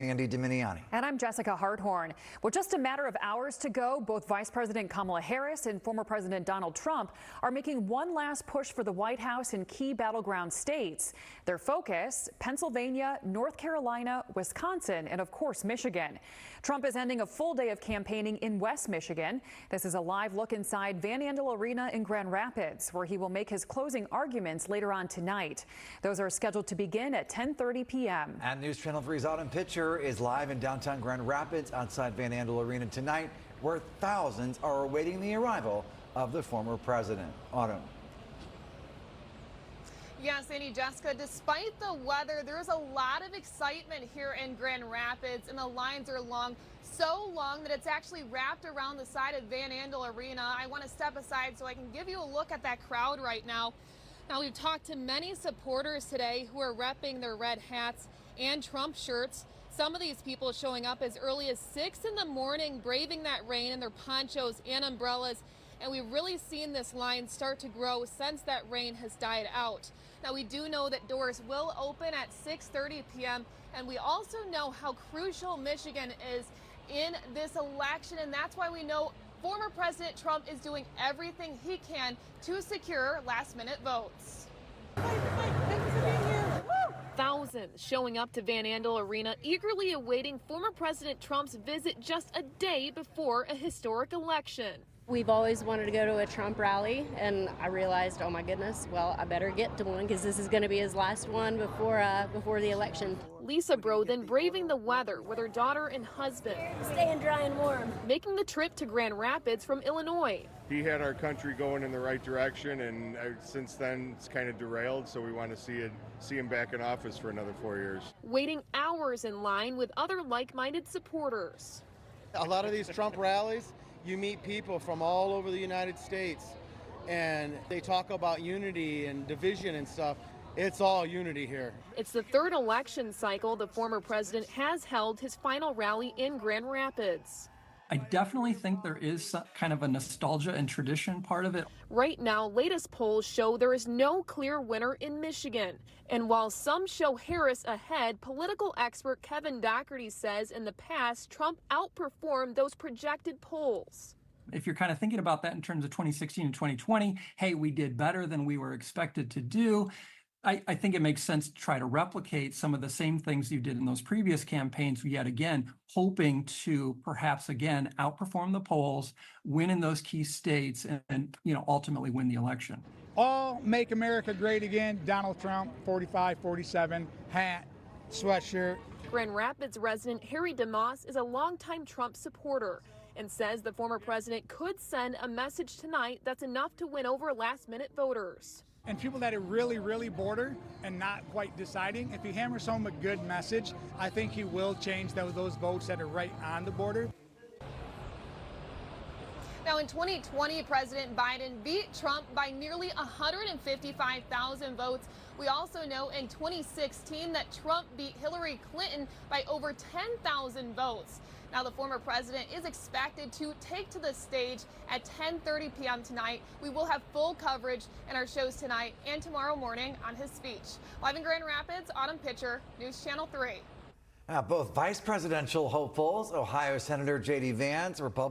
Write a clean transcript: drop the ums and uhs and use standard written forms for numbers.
Andy Dominiani. And I'm Jessica Harthorn. With just a matter of hours to go, both Vice President Kamala Harris and former President Donald Trump are making one last push for the White House in key battleground states. Their focus, Pennsylvania, North Carolina, Wisconsin, and of course, Michigan. Trump is ending a full day of campaigning in West Michigan. This is a live look inside Van Andel Arena in Grand Rapids, where he will make his closing arguments later on tonight. Those are scheduled to begin at 10:30 p.m. And News Channel 3's Autumn Pitcher is live in downtown Grand Rapids outside Van Andel Arena tonight, where thousands are awaiting the arrival of the former president. Autumn. Yes, Andy, Jessica, despite the weather, there's a lot of excitement here in Grand Rapids, and the lines are long, so long that it's actually wrapped around the side of Van Andel Arena. I want to step aside so I can give you a look at that crowd right now. Now, we've talked to many supporters today who are repping their red hats and Trump shirts. Some of these people showing up as early as 6 in the morning, braving that rain in their ponchos and umbrellas. And we've really seen this line start to grow since that rain has died out. Now, we do know that doors will open at 6:30 p.m. And we also know how crucial Michigan is in this election. And that's why we know former President Trump is doing everything he can to secure last-minute votes. Thousands showing up to Van Andel Arena, eagerly awaiting former President Trump's visit just a day before a historic election. We've always wanted to go to a Trump rally, and I realized, oh my goodness, well, I better get to one because this is going to be his last one before the election. Lisa Brodin braving the weather with her daughter and husband. Staying dry and warm. Making the trip to Grand Rapids from Illinois. He had our country going in the right direction, and since then it's kind of derailed, so we want to see him back in office for another 4 years. Waiting hours in line with other like-minded supporters. A lot of these Trump rallies, you meet people from all over the United States, and they talk about unity and division and stuff. It's all unity here. It's the third election cycle the former president has held his final rally in Grand Rapids. I definitely think there is some kind of a nostalgia and tradition part of it. Right now, latest polls show there is no clear winner in Michigan. And while some show Harris ahead, political expert Kevin Doherty says in the past, Trump outperformed those projected polls. If you're kind of thinking about that in terms of 2016 and 2020, hey, we did better than we were expected to do. I think it makes sense to try to replicate some of the same things you did in those previous campaigns, yet again, hoping to perhaps again outperform the polls, win in those key states, and ultimately win the election. All make America great again. Donald Trump, 45-47, hat, sweatshirt. Grand Rapids resident Harry DeMoss is a longtime Trump supporter and says the former president could send a message tonight that's enough to win over last-minute voters. And people that are really border and not quite deciding, if he hammers home a good message, I think he will change those votes that are right on the border. Now, in 2020, President Biden beat Trump by nearly 155,000 votes. We also know in 2016 that Trump beat Hillary Clinton by over 10,000 votes. Now, the former president is expected to take to the stage at 10:30 p.m. tonight. We will have full coverage in our shows tonight and tomorrow morning on his speech. Live in Grand Rapids, Autumn Pitcher, News Channel 3. Both vice presidential hopefuls, Ohio Senator J.D. Vance, Republican